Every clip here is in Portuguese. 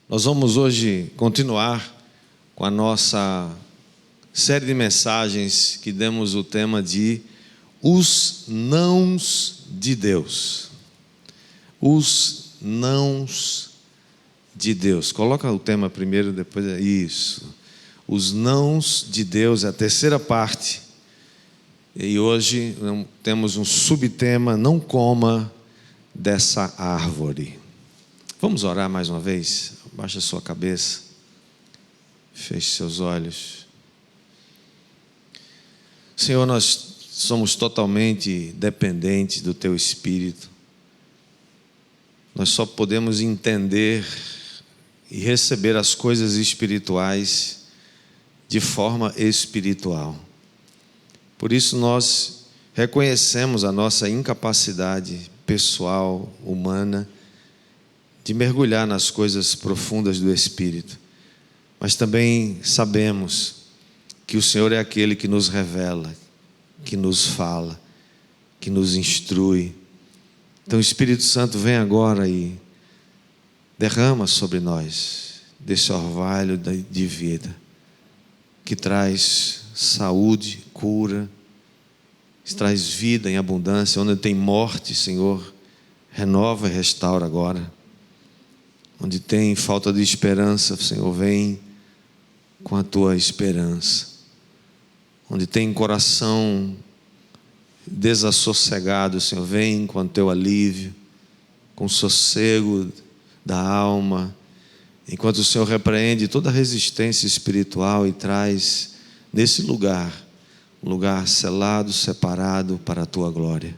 Nós vamos hoje continuar com a nossa série de mensagens que demos o tema de Os Nãos de Deus. Os Nãos de Deus. Coloca o tema primeiro, depois é isso. Os Nãos de Deus, é a terceira parte. E hoje temos um subtema: não coma dessa árvore. Vamos orar mais uma vez? Abaixa sua cabeça, feche seus olhos. Senhor, nós somos totalmente dependentes do Teu Espírito. Nós só podemos entender e receber as coisas espirituais de forma espiritual. Por isso nós reconhecemos a nossa incapacidade pessoal, humana, de mergulhar nas coisas profundas do Espírito. Mas também sabemos que o Senhor é aquele que nos revela, que nos fala, que nos instrui. Então o Espírito Santo vem agora e derrama sobre nós desse orvalho de vida, que traz saúde, cura, que traz vida em abundância. Onde tem morte, Senhor, renova e restaura agora. Onde tem falta de esperança, Senhor, vem com a Tua esperança. Onde tem coração desassossegado, Senhor, vem com o Teu alívio, com o sossego da alma, enquanto o Senhor repreende toda resistência espiritual e traz nesse lugar, um lugar selado, separado para a Tua glória.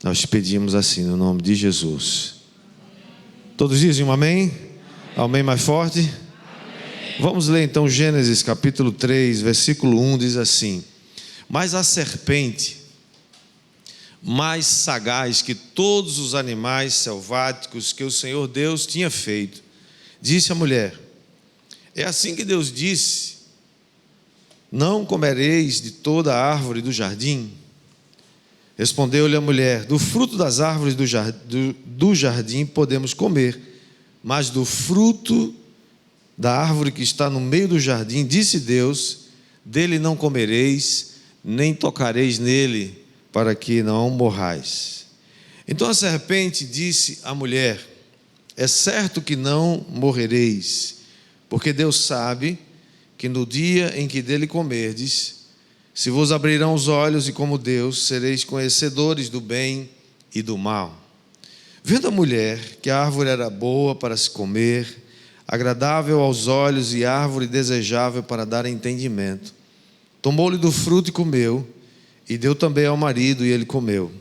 Nós pedimos assim no nome de Jesus. Todos dizem um amém? Amém mais forte? Amém. Vamos ler então Gênesis capítulo 3, versículo 1, diz assim: mas a serpente, mais sagaz que todos os animais selváticos que o Senhor Deus tinha feito, disse à mulher: é assim que Deus disse: não comereis de toda a árvore do jardim? Respondeu-lhe a mulher: do fruto das árvores do jardim podemos comer, mas do fruto da árvore que está no meio do jardim, disse Deus: dele não comereis, nem tocareis nele, para que não morrais. Então a serpente disse à mulher: é certo que não morrereis, porque Deus sabe que no dia em que dele comerdes, se vos abrirão os olhos, e como Deus sereis conhecedores do bem e do mal. Vendo a mulher que a árvore era boa para se comer, agradável aos olhos e árvore desejável para dar entendimento, tomou-lhe do fruto e comeu, e deu também ao marido, e ele comeu.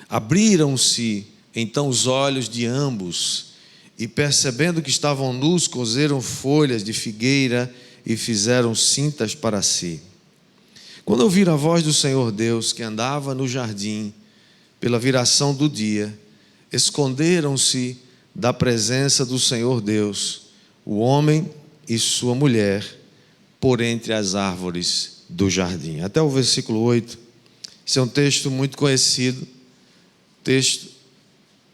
Abriram-se então os olhos de ambos, e percebendo que estavam nus, coseram folhas de figueira e fizeram cintas para si. Quando ouviram a voz do Senhor Deus, que andava no jardim, pela viração do dia, esconderam-se da presença do Senhor Deus, o homem e sua mulher, por entre as árvores do jardim. Até o versículo 8. Esse é um texto muito conhecido, texto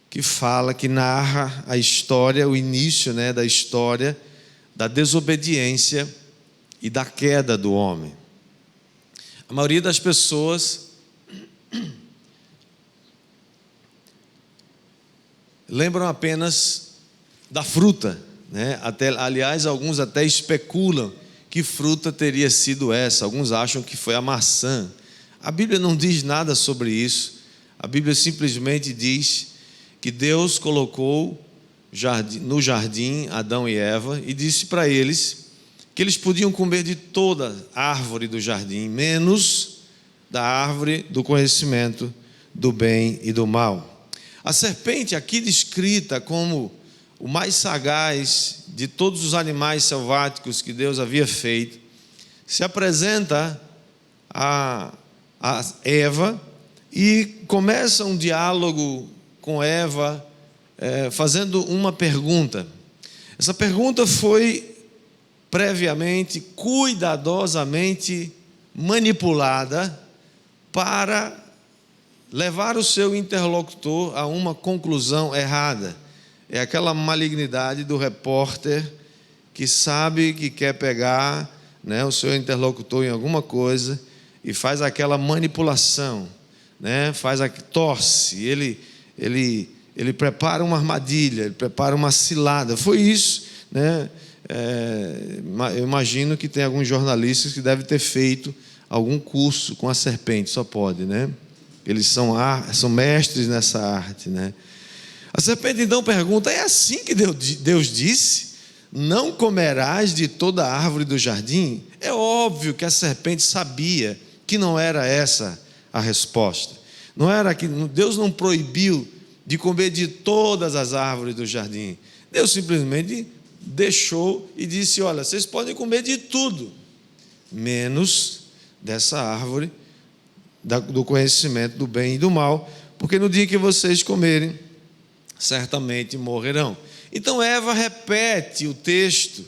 que fala, que narra a história, o início, da história da desobediência e da queda do homem. A maioria das pessoas lembram apenas da fruta, aliás, alguns até especulam que fruta teria sido essa. Alguns acham que foi a maçã. A Bíblia não diz nada sobre isso. A Bíblia simplesmente diz que Deus colocou no jardim Adão e Eva e disse para eles que eles podiam comer de toda árvore do jardim, menos da árvore do conhecimento do bem e do mal. A serpente, aqui descrita como o mais sagaz de todos os animais selváticos que Deus havia feito, se apresenta a Eva e começa um diálogo com Eva, fazendo uma pergunta. Essa pergunta foi previamente, cuidadosamente manipulada para levar o seu interlocutor a uma conclusão errada. é aquela malignidade do repórter que sabe que quer pegar, né, o seu interlocutor em alguma coisa e faz aquela manipulação, né, torce, ele prepara uma armadilha, ele prepara uma cilada. Foi isso, né? Eu imagino que tem alguns jornalistas que devem ter feito algum curso com a serpente, só pode, né? Eles são mestres nessa arte, né? A serpente então pergunta: é assim que Deus disse? Não comerás de toda a árvore do jardim? É óbvio que a serpente sabia que não era essa a resposta. Não era que Deus não proibiu de comer de todas as árvores do jardim. Deus simplesmente deixou e disse: olha, vocês podem comer de tudo, menos dessa árvore do conhecimento do bem e do mal, porque no dia que vocês comerem, certamente morrerão. Então Eva repete o texto,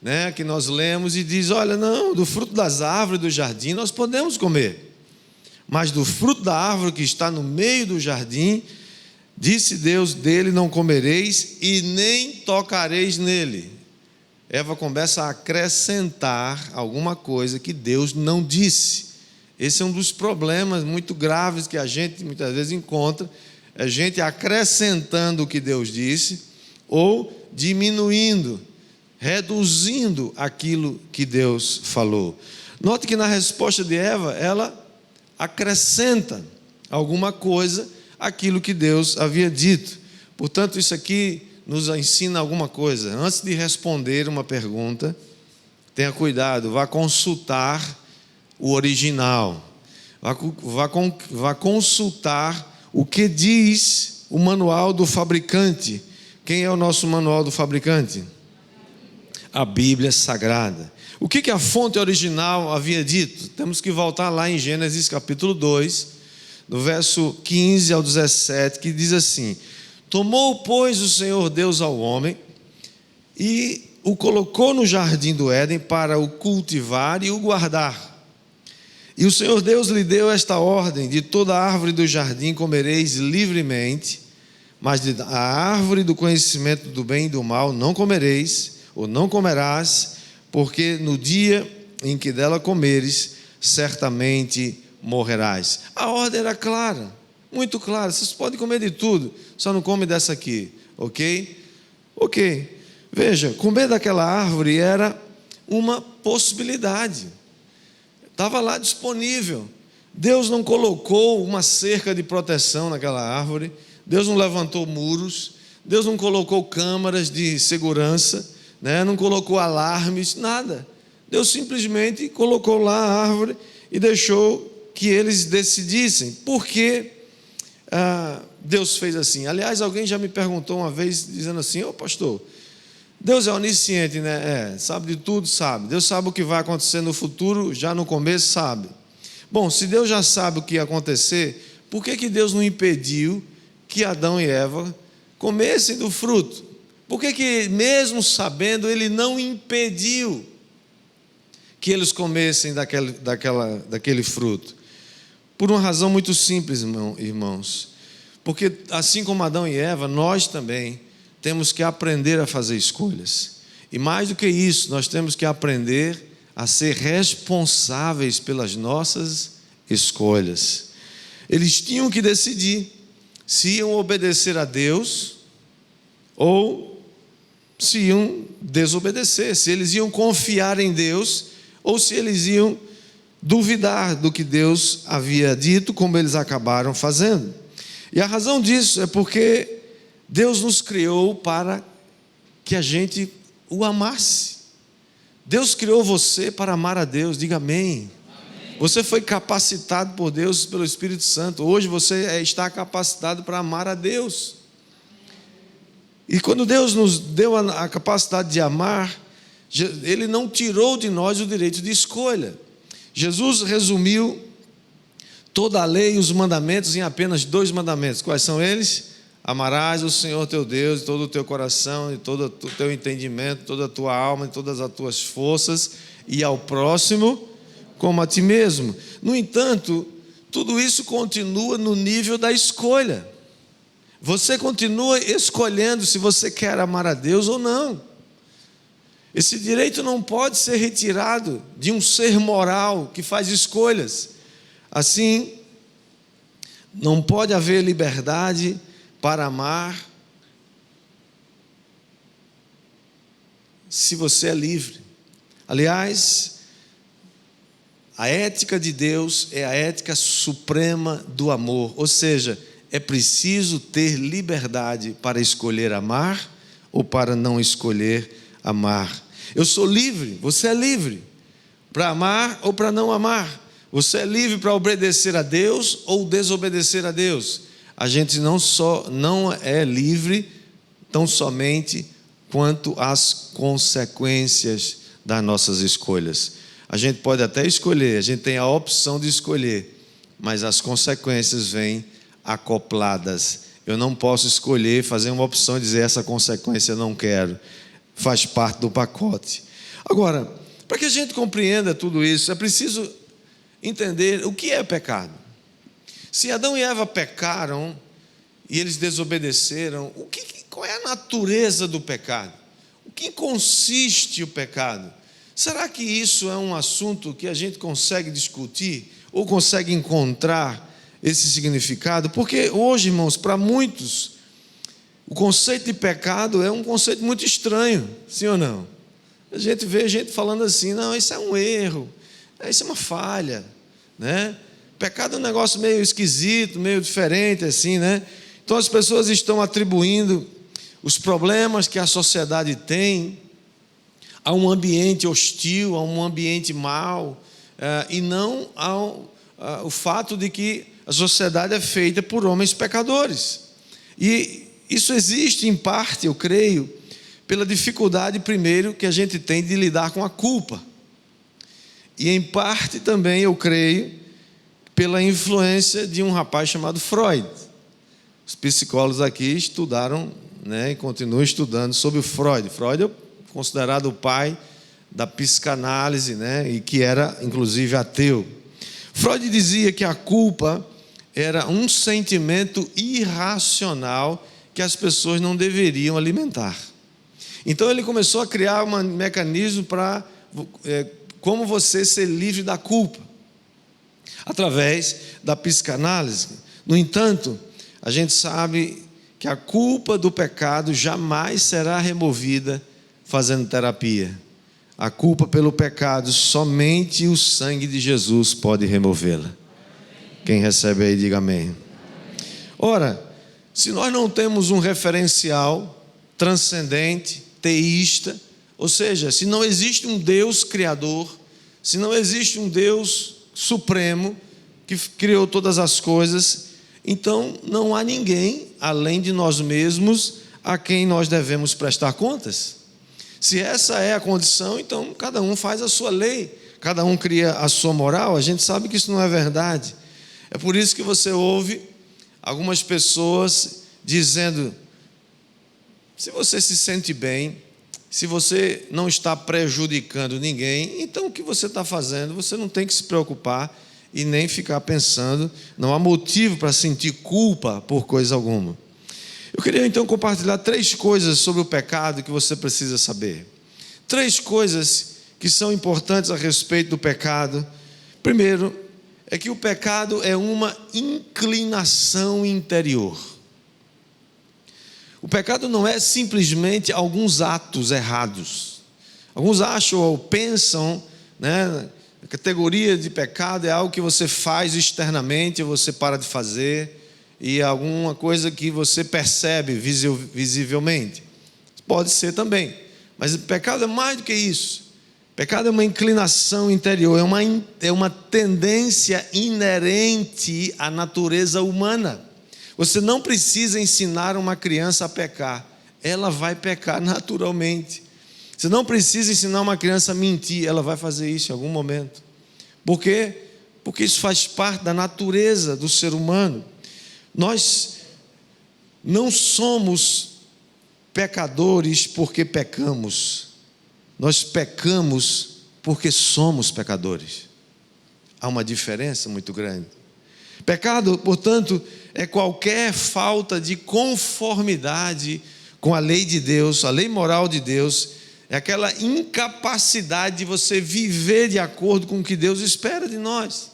né, que nós lemos e diz: olha, não, do fruto das árvores do jardim nós podemos comer, mas do fruto da árvore que está no meio do jardim, disse Deus: dele não comereis e nem tocareis nele. Eva começa a acrescentar alguma coisa que Deus não disse. Esse é um dos problemas muito graves que a gente muitas vezes encontra, a gente acrescentando o que Deus disse ou diminuindo, reduzindo aquilo que Deus falou. Note que na resposta de Eva, ela acrescenta alguma coisa àquilo que Deus havia dito. Portanto, isso aqui nos ensina alguma coisa. Antes de responder uma pergunta, tenha cuidado, vá consultar o original, vá consultar o que diz o manual do fabricante. Quem é o nosso manual do fabricante? A Bíblia Sagrada. O que a fonte original havia dito? Temos que voltar lá em Gênesis capítulo 2, do verso 15 ao 17, que diz assim: tomou, pois, o Senhor Deus ao homem e o colocou no jardim do Éden para o cultivar e o guardar. E o Senhor Deus lhe deu esta ordem: de toda árvore do jardim comereis livremente, mas da árvore do conhecimento do bem e do mal não comereis, ou não comerás, porque no dia em que dela comeres, certamente morrerás. A ordem era clara, muito clara: vocês podem comer de tudo, só não come dessa aqui, ok? Ok. Veja, comer daquela árvore era uma possibilidade, estava lá disponível. Deus não colocou uma cerca de proteção naquela árvore, Deus não levantou muros, Deus não colocou câmaras de segurança, né? Não colocou alarmes, nada. Deus simplesmente colocou lá a árvore e deixou que eles decidissem. Por que Deus fez assim? Aliás, alguém já me perguntou uma vez, dizendo assim: ô pastor, Deus é onisciente, né? Sabe de tudo, sabe. Deus sabe o que vai acontecer no futuro, já no começo sabe. Bom, se Deus já sabe o que ia acontecer, por que Deus não impediu que Adão e Eva comessem do fruto? Por que mesmo sabendo, Ele não impediu que eles comessem daquele fruto? Por uma razão muito simples, irmãos. Porque assim como Adão e Eva, nós também temos que aprender a fazer escolhas. E mais do que isso, nós temos que aprender a ser responsáveis pelas nossas escolhas. Eles tinham que decidir se iam obedecer a Deus ou se iam desobedecer, se eles iam confiar em Deus ou se eles iam duvidar do que Deus havia dito, como eles acabaram fazendo. E a razão disso é porque Deus nos criou para que a gente o amasse. Deus criou você para amar a Deus, diga amém. Você foi capacitado por Deus, pelo Espírito Santo. Hoje você está capacitado para amar a Deus. E quando Deus nos deu a capacidade de amar, Ele não tirou de nós o direito de escolha. Jesus resumiu toda a lei e os mandamentos em apenas 2 mandamentos. Quais são eles? Amarás o Senhor teu Deus de todo o teu coração, de todo o teu entendimento, toda a tua alma, de todas as tuas forças, e ao próximo como a ti mesmo. No entanto, tudo isso continua no nível da escolha. Você continua escolhendo se você quer amar a Deus ou não. Esse direito não pode ser retirado de um ser moral que faz escolhas. Assim, não pode haver liberdade para amar se você é livre. Aliás, a ética de Deus é a ética suprema do amor, ou seja, é preciso ter liberdade para escolher amar ou para não escolher amar. Eu sou livre, você é livre para amar ou para não amar. Você é livre para obedecer a Deus ou desobedecer a Deus. A gente não é livre tão somente quanto às consequências das nossas escolhas. A gente pode até escolher, a gente tem a opção de escolher, mas as consequências vêm acopladas. Eu não posso escolher, fazer uma opção e dizer essa consequência eu não quero. Faz parte do pacote. Agora, para que a gente compreenda tudo isso, é preciso entender o que é pecado. Se Adão e Eva pecaram e eles desobedeceram, qual é a natureza do pecado? O que consiste o pecado? Será que isso é um assunto que a gente consegue discutir ou consegue encontrar esse significado? Porque hoje, irmãos, para muitos, o conceito de pecado é um conceito muito estranho, sim ou não? A gente vê gente falando assim, não, isso é um erro, isso é uma falha, né? Pecado é um negócio meio esquisito, meio diferente assim, né? Então as pessoas estão atribuindo os problemas que a sociedade tem a um ambiente hostil, a um ambiente mau, e não ao fato de que a sociedade é feita por homens pecadores. E isso existe em parte, eu creio, pela dificuldade, primeiro, que a gente tem de lidar com a culpa. E em parte também, eu creio, pela influência de um rapaz chamado Freud. Os psicólogos aqui estudaram, né, e continuam estudando sobre o Freud. Freud é considerado o pai da psicanálise, né, e que era, inclusive, ateu. Freud dizia que a culpa era um sentimento irracional que as pessoas não deveriam alimentar. Então ele começou a criar um mecanismo para como você ser livre da culpa, através da psicanálise. No entanto, a gente sabe que a culpa do pecado jamais será removida fazendo terapia. A culpa pelo pecado, somente o sangue de Jesus pode removê-la. Quem recebe aí, diga amém. Ora, se nós não temos um referencial transcendente, teísta, ou seja, se não existe um Deus criador, se não existe um Deus supremo que criou todas as coisas, então não há ninguém além de nós mesmos a quem nós devemos prestar contas. Se essa é a condição, então cada um faz a sua lei, cada um cria a sua moral. A gente sabe que isso não é verdade. É por isso que você ouve algumas pessoas dizendo: se você se sente bem, se você não está prejudicando ninguém, então o que você está fazendo, você não tem que se preocupar e nem ficar pensando, não há motivo para sentir culpa por coisa alguma. Eu queria então compartilhar 3 coisas sobre o pecado que você precisa saber. 3 coisas que são importantes a respeito do pecado. Primeiro, é que o pecado é uma inclinação interior. O pecado não é simplesmente alguns atos errados. Alguns acham ou pensam, né, a categoria de pecado é algo que você faz externamente, você para de fazer, e alguma coisa que você percebe visivelmente. Pode ser também, mas o pecado é mais do que isso. O pecado é uma inclinação interior, é uma tendência inerente à natureza humana. Você não precisa ensinar uma criança a pecar, ela vai pecar naturalmente. Você não precisa ensinar uma criança a mentir, ela vai fazer isso em algum momento. Por quê? Porque isso faz parte da natureza do ser humano. Nós não somos pecadores porque pecamos, nós pecamos porque somos pecadores. Há uma diferença muito grande. Pecado, portanto, é qualquer falta de conformidade com a lei de Deus, a lei moral de Deus, é aquela incapacidade de você viver de acordo com o que Deus espera de nós.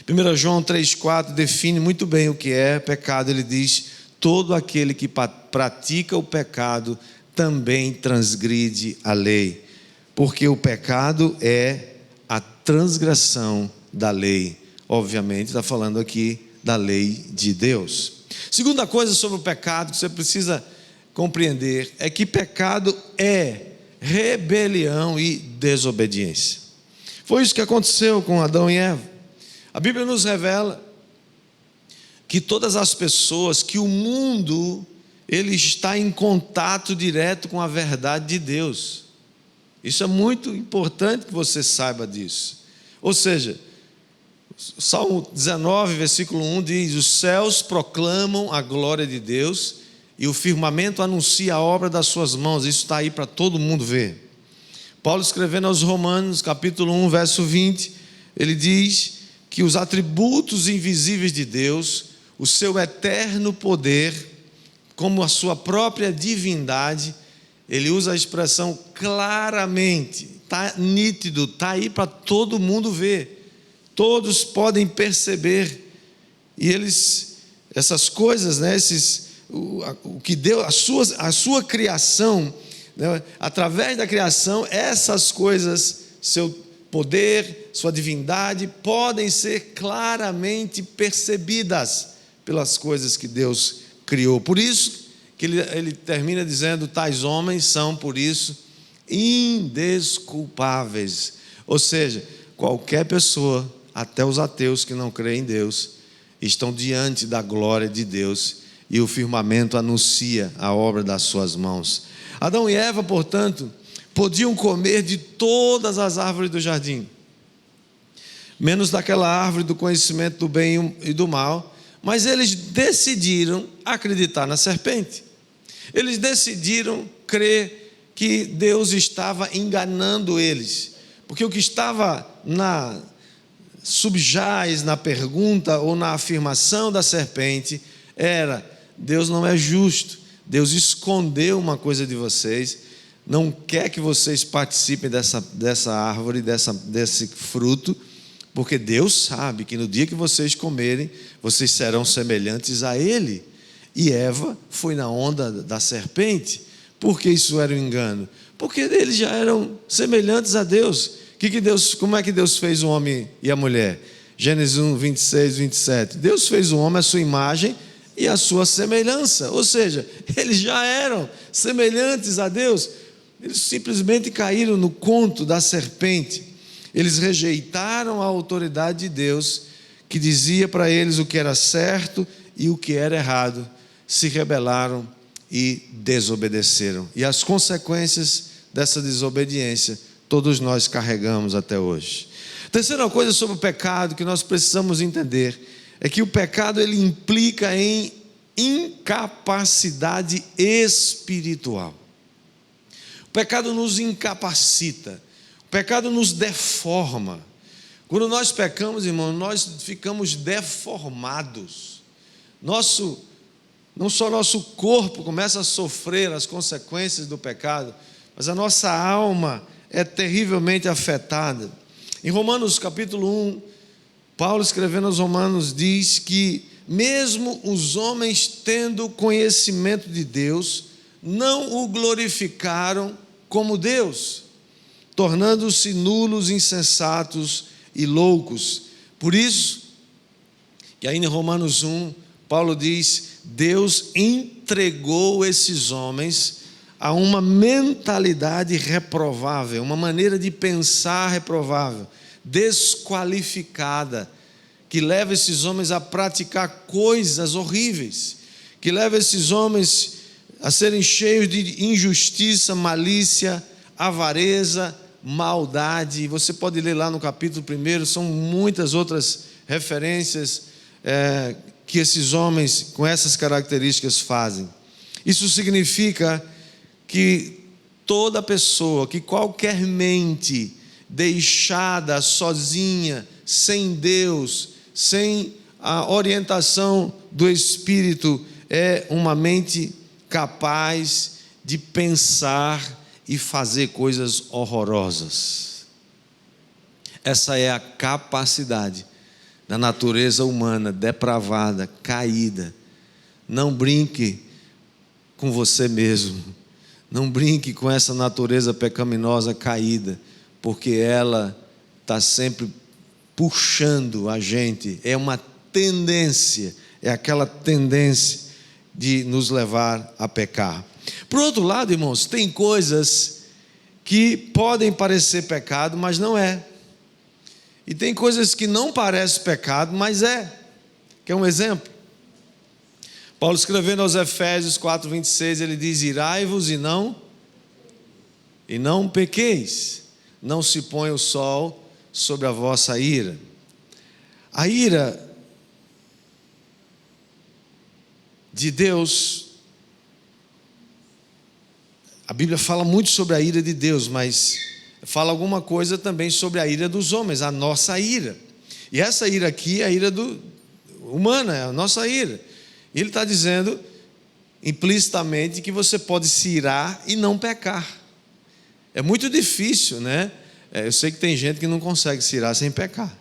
1 João 3,4 define muito bem o que é pecado. Ele diz: todo aquele que pratica o pecado também transgride a lei, porque o pecado é a transgressão da lei. Obviamente está falando aqui da lei de Deus. Segunda coisa sobre o pecado que você precisa compreender é que pecado é rebelião e desobediência. Foi isso que aconteceu com Adão e Eva. A Bíblia nos revela que todas as pessoas, que o mundo, ele está em contato direto com a verdade de Deus. Isso é muito importante que você saiba disso. Ou seja, Salmo 19, versículo 1 diz: os céus proclamam a glória de Deus e o firmamento anuncia a obra das suas mãos. Isso está aí para todo mundo ver. Paulo, escrevendo aos Romanos, capítulo 1, verso 20, ele diz que os atributos invisíveis de Deus, o seu eterno poder, como a sua própria divindade, ele usa a expressão claramente, está nítido, está aí para todo mundo ver, todos podem perceber, e essas coisas, né, o que Deus, a sua criação, né, através da criação, essas coisas, seu poder, sua divindade, podem ser claramente percebidas pelas coisas que Deus criou. Por isso que ele termina dizendo: tais homens são, por isso, indesculpáveis. Ou seja, qualquer pessoa, até os ateus que não creem em Deus, estão diante da glória de Deus, e o firmamento anuncia a obra das suas mãos. Adão e Eva, portanto, podiam comer de todas as árvores do jardim, menos daquela árvore do conhecimento do bem e do mal, mas eles decidiram acreditar na serpente. Eles decidiram crer que Deus estava enganando eles, porque o que estava subjaz na pergunta ou na afirmação da serpente era: Deus não é justo, Deus escondeu uma coisa de vocês, não quer que vocês participem dessa árvore, desse fruto, porque Deus sabe que no dia que vocês comerem, vocês serão semelhantes a Ele. E Eva foi na onda da serpente. Por que isso era um engano? Porque eles já eram semelhantes a Deus. Como é que Deus fez o homem e a mulher? Gênesis 1, 26, 27. Deus fez o homem à sua imagem e à sua semelhança. Ou seja, eles já eram semelhantes a Deus. Eles simplesmente caíram no conto da serpente. Eles rejeitaram a autoridade de Deus, que dizia para eles o que era certo e o que era errado. Se rebelaram e desobedeceram. E as consequências dessa desobediência, todos nós carregamos até hoje. Terceira coisa sobre o pecado que nós precisamos entender é que o pecado, ele implica em incapacidade espiritual. O pecado nos incapacita, o pecado nos deforma. Quando nós pecamos, irmão, nós ficamos deformados. Não só nosso corpo começa a sofrer as consequências do pecado, mas a nossa alma é terrivelmente afetada. Em Romanos capítulo 1, Paulo, escrevendo aos Romanos, diz que mesmo os homens tendo conhecimento de Deus, não o glorificaram como Deus, tornando-se nulos, insensatos e loucos. Por isso, que aí em Romanos 1, Paulo diz: Deus entregou esses homens a uma mentalidade reprovável, uma maneira de pensar reprovável, desqualificada, que leva esses homens a praticar coisas horríveis, que leva esses homens a serem cheios de injustiça, malícia, avareza, maldade. Você pode ler lá no capítulo 1, são muitas outras referências que esses homens com essas características fazem. Isso significa que toda pessoa, que qualquer mente deixada sozinha, sem Deus, sem a orientação do Espírito é uma mente capaz de pensar e fazer coisas horrorosas. Essa é a capacidade da natureza humana depravada, caída. Não brinque com você mesmo. Não brinque com essa natureza pecaminosa caída, porque ela está sempre puxando a gente. É uma tendência, é aquela tendência de nos levar a pecar. Por outro lado, irmãos, tem coisas que podem parecer pecado, mas não é. E tem coisas que não parecem pecado, mas é. Quer um exemplo? Paulo escrevendo aos Efésios 4:26, ele diz: irai-vos e não pequeis, não se ponha o sol sobre a vossa ira. A ira de Deus, a Bíblia fala muito sobre a ira de Deus, mas fala alguma coisa também sobre a ira dos homens, a nossa ira. E essa ira aqui é a ira humana, é a nossa ira. E ele está dizendo implicitamente que você pode se irar e não pecar. É muito difícil, né? Eu sei que tem gente que não consegue se irar sem pecar.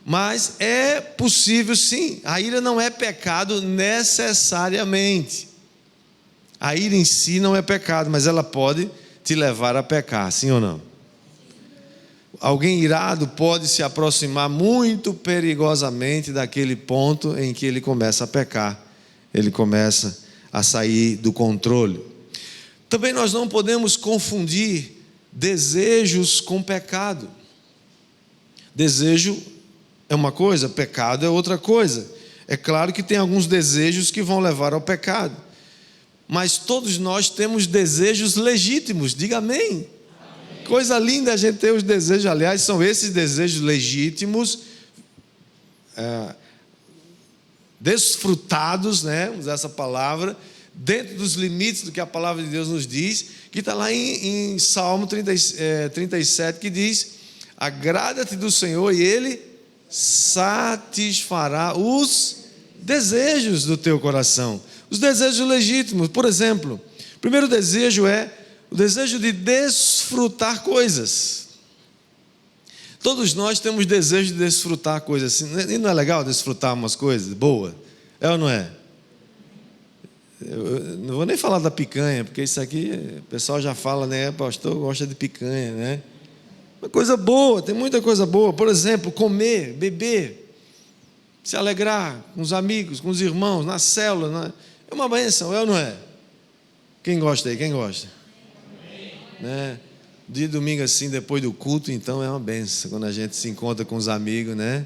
Mas é possível sim. A ira não é pecado necessariamente. A ira em si não é pecado, mas ela pode te levar a pecar, sim ou não? Alguém irado pode se aproximar muito perigosamente daquele ponto em que ele começa a pecar. Ele começa a sair do controle. Também nós não podemos confundir desejos com pecado. Desejo é uma coisa, pecado é outra coisa. É claro que tem alguns desejos que vão levar ao pecado, mas todos nós temos desejos legítimos, diga amém. Amém. Coisa linda a gente ter os desejos, aliás, são esses desejos legítimos, desfrutados, né? Vamos usar essa palavra, dentro dos limites do que a palavra de Deus nos diz, que está lá em Salmo 37, que diz: agrada-te do Senhor e Ele satisfará os desejos do teu coração, os desejos legítimos. Por exemplo, o primeiro desejo é o desejo de desfrutar coisas. Todos nós temos desejo de desfrutar coisas assim. E não é legal desfrutar umas coisas boas? É ou não é? Eu não vou nem falar da picanha, porque isso aqui o pessoal já fala, né? Pastor gosta de picanha, né? Uma coisa boa, tem muita coisa boa. Por exemplo, comer, beber, se alegrar com os amigos, com os irmãos, na célula, é uma bênção, é ou não é? Quem gosta aí? Quem gosta? Né? Dia de domingo assim, depois do culto, então é uma bênção, quando a gente se encontra com os amigos, né?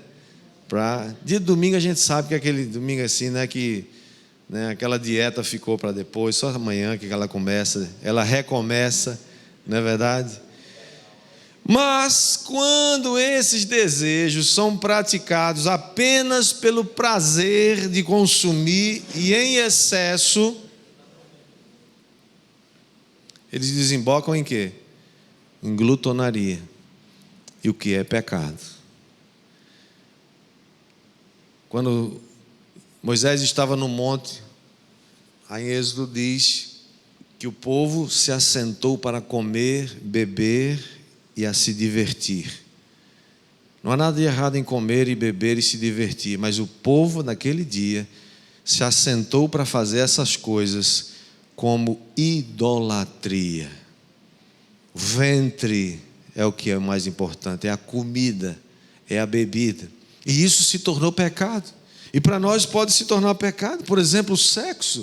Dia de domingo a gente sabe que é aquele domingo assim, né? Que aquela dieta ficou para depois, só amanhã que ela recomeça, não é verdade? Mas quando esses desejos são praticados apenas pelo prazer de consumir e em excesso, eles desembocam em quê? Em glutonaria. E o que é pecado? Quando Moisés estava no monte, aí em Êxodo diz que o povo se assentou para comer, beber e a se divertir. Não há nada de errado em comer e beber e se divertir, mas o povo naquele dia se assentou para fazer essas coisas como idolatria. O ventre é o que é mais importante, é a comida, é a bebida. E isso se tornou pecado. E para nós pode se tornar pecado. Por exemplo, o sexo.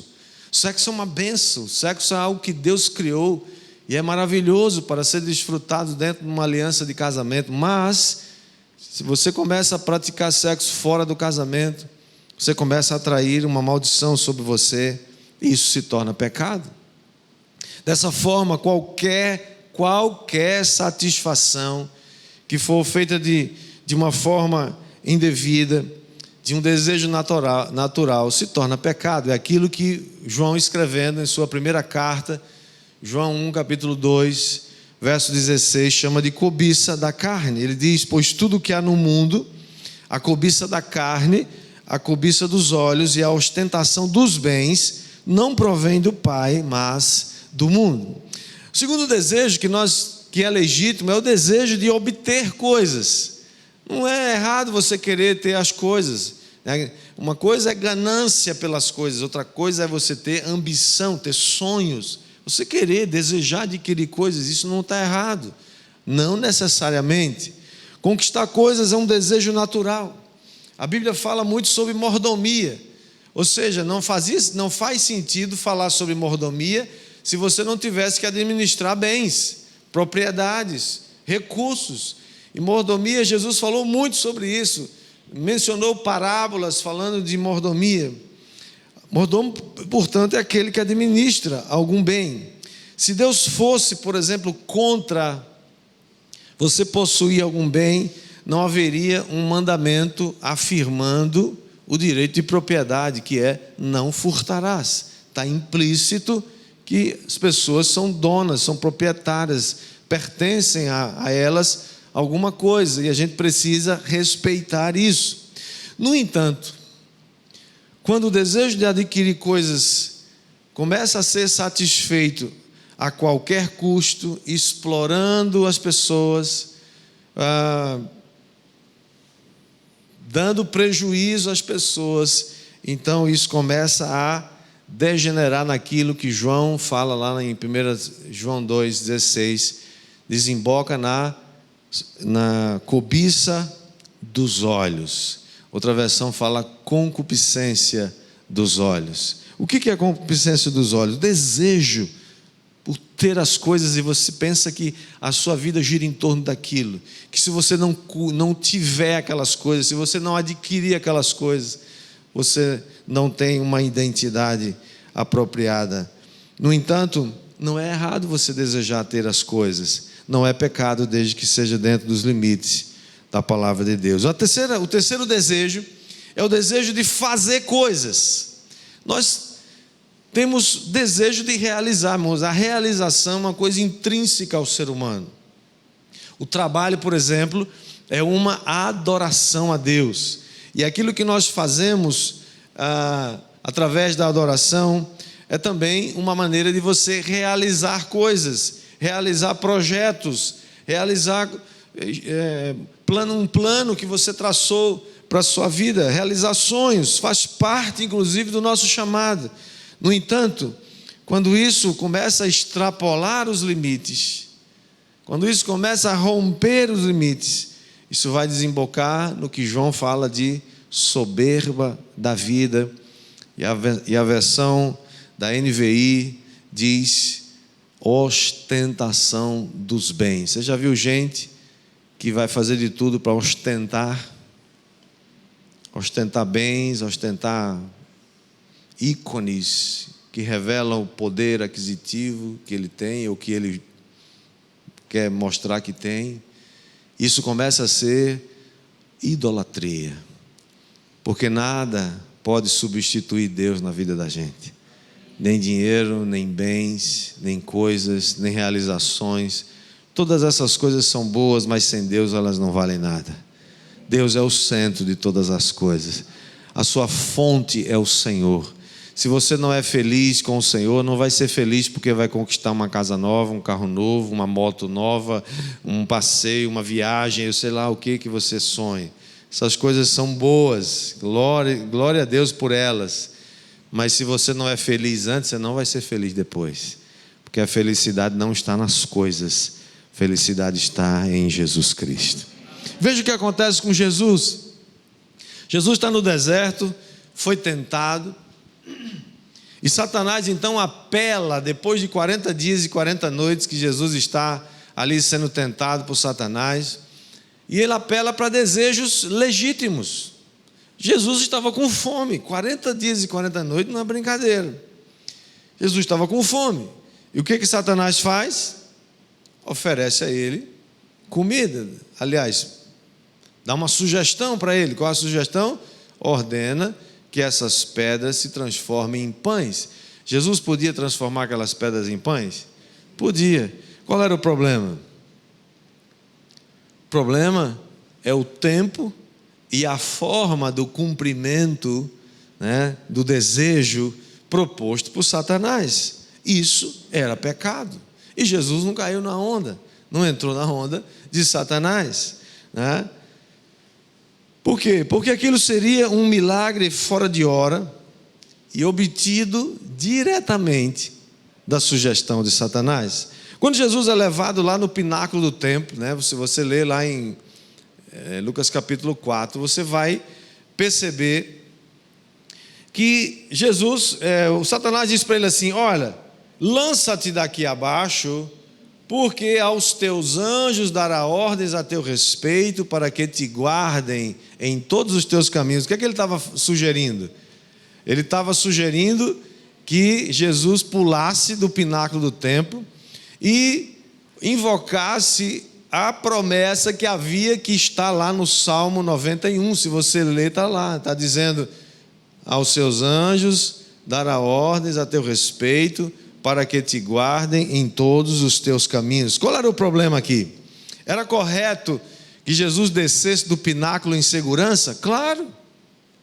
O sexo é uma bênção. O sexo é algo que Deus criou e é maravilhoso para ser desfrutado dentro de uma aliança de casamento. Mas, se você começa a praticar sexo fora do casamento, você começa a atrair uma maldição sobre você e isso se torna pecado. Dessa forma, qualquer satisfação que for feita de uma forma indevida, de um desejo natural, se torna pecado. É aquilo que João, escrevendo em sua primeira carta, João 1, capítulo 2, verso 16, chama de cobiça da carne. Ele diz: pois tudo que há no mundo, a cobiça da carne, a cobiça dos olhos e a ostentação dos bens não provém do Pai, mas do mundo. O segundo desejo que é legítimo é o desejo de obter coisas. Não é errado você querer ter as coisas. Uma coisa é ganância pelas coisas, outra coisa é você ter ambição, ter sonhos. Você querer, desejar adquirir coisas, isso não está errado. Não necessariamente. Conquistar coisas é um desejo natural. A Bíblia fala muito sobre mordomia. Ou seja, não faz sentido falar sobre mordomia se você não tivesse que administrar bens, propriedades, recursos. E mordomia, Jesus falou muito sobre isso. Mencionou parábolas falando de mordomia. Mordomo, portanto, é aquele que administra algum bem. Se Deus fosse, por exemplo, contra você possuir algum bem, não haveria um mandamento afirmando o direito de propriedade, que é não furtarás. Está implícito que as pessoas são donas, são proprietárias, pertencem a elas alguma coisa, e a gente precisa respeitar isso. No entanto, quando o desejo de adquirir coisas começa a ser satisfeito a qualquer custo, explorando as pessoas, dando prejuízo às pessoas, então isso começa a degenerar naquilo que João fala lá em 1 João 2,16, desemboca na cobiça dos olhos. Outra versão fala concupiscência dos olhos. O que é a concupiscência dos olhos? Desejo por ter as coisas, e você pensa que a sua vida gira em torno daquilo, que se você não tiver aquelas coisas, se você não adquirir aquelas coisas, você não tem uma identidade apropriada. No entanto, não é errado você desejar ter as coisas, não é pecado desde que seja dentro dos limites da palavra de Deus. O terceiro desejo é o desejo de fazer coisas. Nós temos desejo de realizar, irmãos. A realização é uma coisa intrínseca ao ser humano. O trabalho, por exemplo, é uma adoração a Deus. E aquilo que nós fazemos através da adoração é também uma maneira de você realizar coisas, realizar projetos, realizar um plano que você traçou para a sua vida, realizar sonhos, faz parte inclusive do nosso chamado. No entanto, quando isso começa a extrapolar os limites, quando isso começa a romper os limites, isso vai desembocar no que João fala de soberba da vida, e a versão da NVI diz ostentação dos bens. Você já viu gente que vai fazer de tudo para ostentar bens, ostentar ícones que revelam o poder aquisitivo que ele tem, ou que ele quer mostrar que tem? Isso começa a ser idolatria, porque nada pode substituir Deus na vida da gente, nem dinheiro, nem bens, nem coisas, nem realizações. Todas essas coisas são boas, mas sem Deus elas não valem nada. Deus é o centro de todas as coisas, a sua fonte é o Senhor. Se você não é feliz com o Senhor, não vai ser feliz porque vai conquistar uma casa nova, um carro novo, uma moto nova, um passeio, uma viagem, eu sei lá o que você sonha. Essas coisas são boas, glória a Deus por elas. Mas se você não é feliz antes, você não vai ser feliz depois. Porque a felicidade não está nas coisas, a felicidade está em Jesus Cristo. Veja o que acontece com Jesus. Jesus está no deserto, foi tentado, e Satanás então apela, depois de 40 dias e 40 noites que Jesus está ali sendo tentado por Satanás, e ele apela para desejos legítimos. Jesus estava com fome, 40 dias e 40 noites não é brincadeira. Jesus estava com fome, e o que Satanás faz? Oferece a ele comida. Aliás, dá uma sugestão para ele. Qual é a sugestão? Ordena que essas pedras se transformem em pães. Jesus podia transformar aquelas pedras em pães? Podia. Qual era o problema? O problema é o tempo e a forma do cumprimento, né, do desejo proposto por Satanás. Isso era pecado. E Jesus não caiu na onda, não entrou na onda de Satanás, né? Por quê? Porque aquilo seria um milagre fora de hora e obtido diretamente da sugestão de Satanás. Quando Jesus é levado lá no pináculo do templo, né, se você ler lá em Lucas capítulo 4, você vai perceber que Jesus, o Satanás diz para ele assim: olha, lança-te daqui abaixo, porque aos teus anjos dará ordens a teu respeito, para que te guardem em todos os teus caminhos. O que é que ele estava sugerindo? Ele estava sugerindo que Jesus pulasse do pináculo do templo e invocasse a promessa que havia, que está lá no Salmo 91, se você ler, está lá, está dizendo: aos seus anjos dará ordens a teu respeito, para que te guardem em todos os teus caminhos. Qual era o problema aqui? Era correto que Jesus descesse do pináculo em segurança? Claro,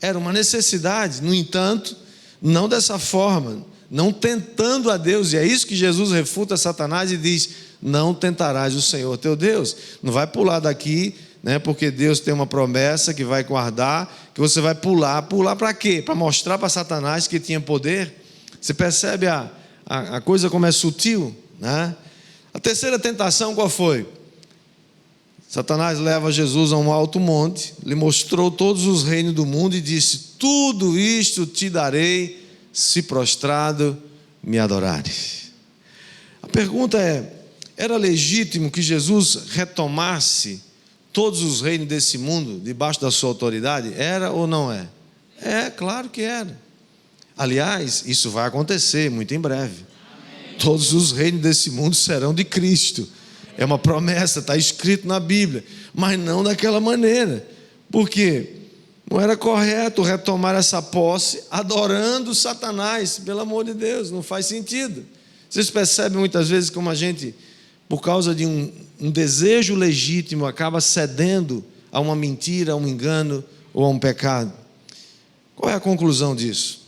era uma necessidade. No entanto, não dessa forma, não tentando a Deus. E é isso que Jesus refuta Satanás e diz: não tentarás o Senhor teu Deus. Não vai pular daqui, né, porque Deus tem uma promessa que vai guardar, que você vai pular. Pular para quê? Para mostrar para Satanás que tinha poder. Você percebe a coisa como é sutil, né? A terceira tentação qual foi? Satanás leva Jesus a um alto monte, lhe mostrou todos os reinos do mundo e disse: tudo isto te darei, se prostrado me adorares. A pergunta é: era legítimo que Jesus retomasse todos os reinos desse mundo debaixo da sua autoridade? Era ou não é? É, claro que era. Aliás, isso vai acontecer muito em breve. Todos os reinos desse mundo serão de Cristo. É uma promessa, está escrito na Bíblia, mas não daquela maneira. Por quê? Não era correto retomar essa posse adorando Satanás, pelo amor de Deus, não faz sentido. Vocês percebem muitas vezes como a gente, por causa de um desejo legítimo, acaba cedendo a uma mentira, a um engano ou a um pecado. Qual é a conclusão disso?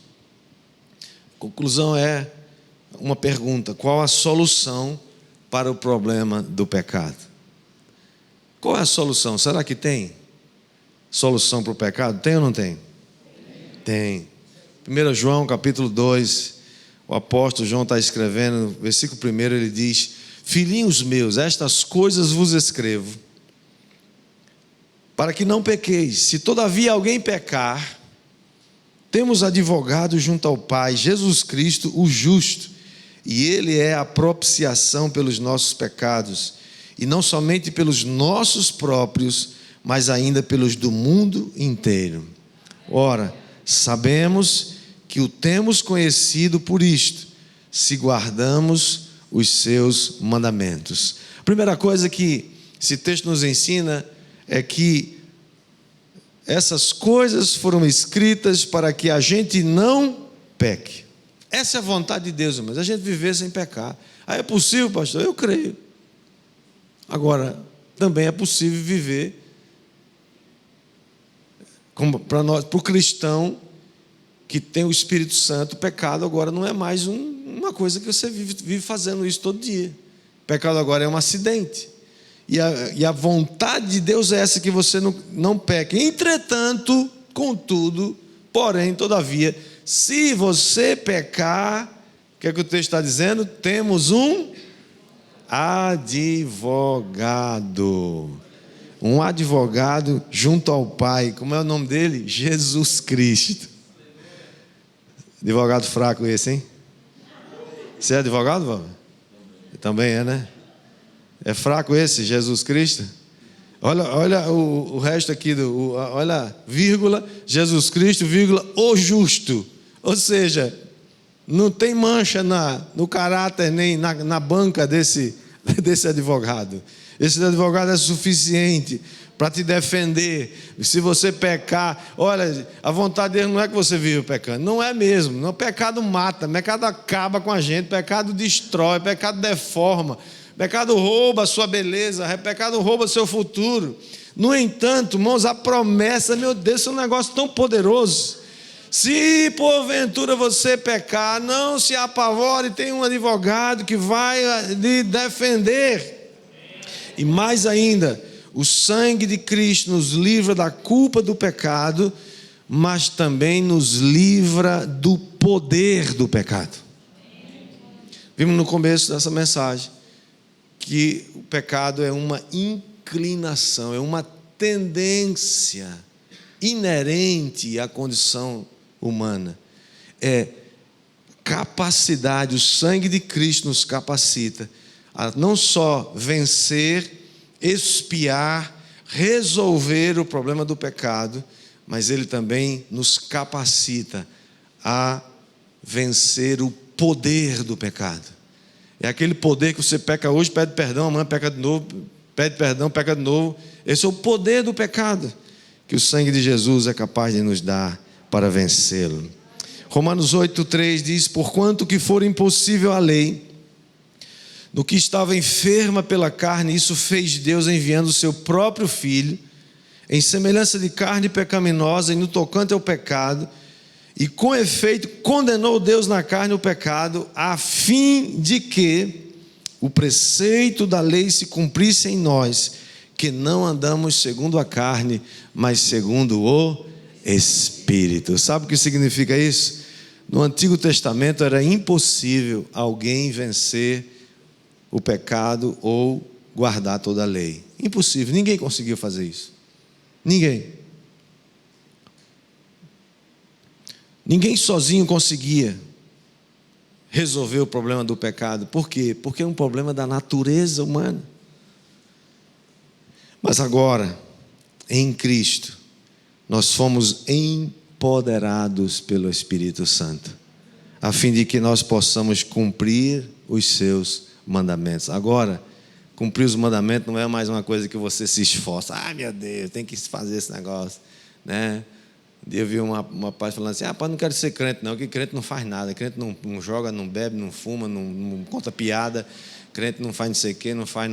A conclusão é uma pergunta: qual a solução para o problema do pecado? Qual é a solução? Será que tem solução para o pecado? Tem ou não tem? Tem. 1 João capítulo 2, o apóstolo João está escrevendo, no versículo 1 ele diz: filhinhos meus, estas coisas vos escrevo, para que não pequeis. Se todavia alguém pecar, temos advogado junto ao Pai, Jesus Cristo, o justo, e Ele é a propiciação pelos nossos pecados, e não somente pelos nossos próprios, mas ainda pelos do mundo inteiro. Ora, sabemos que o temos conhecido por isto, se guardamos os seus mandamentos. A primeira coisa que esse texto nos ensina é que essas coisas foram escritas para que a gente não peque. Essa é a vontade de Deus, mas a gente viver sem pecar. Ah, é possível, pastor? Eu creio. Agora, também é possível viver para nós, para o cristão que tem o Espírito Santo. O pecado agora não é mais uma coisa que você vive fazendo isso todo dia. O pecado agora é um acidente. E a vontade de Deus é essa, que você não peque. Entretanto, contudo, porém, todavia, se você pecar, o que é que o texto está dizendo? Temos um advogado. Um advogado junto ao Pai. Como é o nome dele? Jesus Cristo. Advogado fraco esse, hein? Você é advogado, Valber? Também é, né? É fraco esse, Jesus Cristo? Olha o resto aqui, olha, vírgula, Jesus Cristo, vírgula, o justo. Ou seja, não tem mancha no caráter, nem na banca desse advogado. Esse advogado é suficiente para te defender. Se você pecar, olha, a vontade dele não é que você viva pecando, não é mesmo. O pecado mata, o pecado acaba com a gente, o pecado destrói, o pecado deforma. Pecado rouba a sua beleza, pecado rouba o seu futuro. No entanto, irmãos, a promessa, meu Deus, é um negócio tão poderoso. Se porventura você pecar, não se apavore, tem um advogado que vai lhe defender. E mais ainda, o sangue de Cristo nos livra da culpa do pecado, mas também nos livra do poder do pecado. Vimos no começo dessa mensagem que o pecado é uma inclinação, é uma tendência inerente à condição humana. É capacidade, o sangue de Cristo nos capacita a não só vencer, expiar, resolver o problema do pecado, mas ele também nos capacita a vencer o poder do pecado. É aquele poder que você peca hoje, pede perdão, amanhã peca de novo, pede perdão, peca de novo. Esse é o poder do pecado que o sangue de Jesus é capaz de nos dar para vencê-lo. Romanos 8,3 diz: porquanto que for impossível a lei, no que estava enferma pela carne, isso fez Deus enviando o seu próprio Filho, em semelhança de carne pecaminosa, e no tocante ao pecado, e com efeito condenou Deus na carne o pecado, a fim de que o preceito da lei se cumprisse em nós, que não andamos segundo a carne, mas segundo o Espírito. Sabe o que significa isso? No Antigo Testamento era impossível alguém vencer o pecado ou guardar toda a lei. Impossível, ninguém conseguiu fazer isso. Ninguém sozinho conseguia resolver o problema do pecado. Por quê? Porque é um problema da natureza humana. Mas agora, em Cristo, nós fomos empoderados pelo Espírito Santo, a fim de que nós possamos cumprir os seus mandamentos. Agora, cumprir os mandamentos não é mais uma coisa que você se esforça. Ah, meu Deus, tem que fazer esse negócio, né? Eu vi uma paz falando assim: não quero ser crente não, que crente não faz nada, crente não joga, não bebe, não fuma, não conta piada, crente não faz não sei o quê, não faz,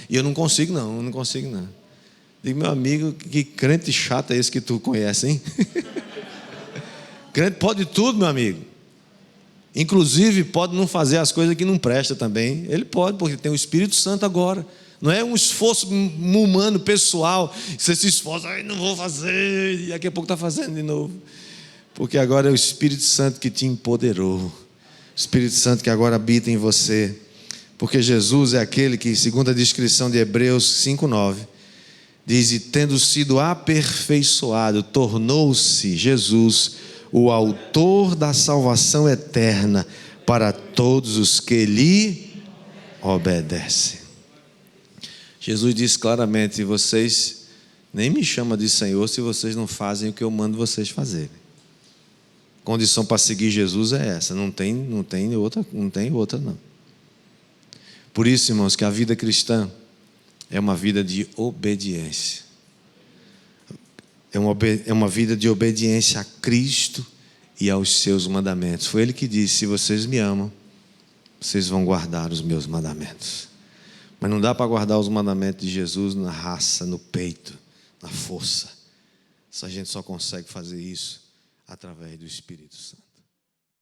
e eu não consigo não. Digo: meu amigo, que crente chato é esse que tu conhece, hein? Crente pode tudo, meu amigo. Inclusive pode não fazer as coisas que não presta também. Ele pode, porque tem o Espírito Santo agora. Não é um esforço humano, pessoal. Você se esforça, não vou fazer, e daqui a pouco está fazendo de novo. Porque agora é o Espírito Santo que te empoderou. O Espírito Santo que agora habita em você. Porque Jesus é aquele que, segundo a descrição de Hebreus 5,9, diz: e tendo sido aperfeiçoado, tornou-se Jesus o autor da salvação eterna para todos os que lhe obedecem. Jesus disse claramente: vocês nem me chamam de Senhor se vocês não fazem o que eu mando vocês fazerem. Condição para seguir Jesus é essa, não tem outra não. Por isso, irmãos, que a vida cristã é uma vida de obediência. É uma vida de obediência a Cristo e aos seus mandamentos. Foi Ele que disse: se vocês me amam, vocês vão guardar os meus mandamentos. Mas não dá para guardar os mandamentos de Jesus na raça, no peito, na força. A gente só consegue fazer isso através do Espírito Santo.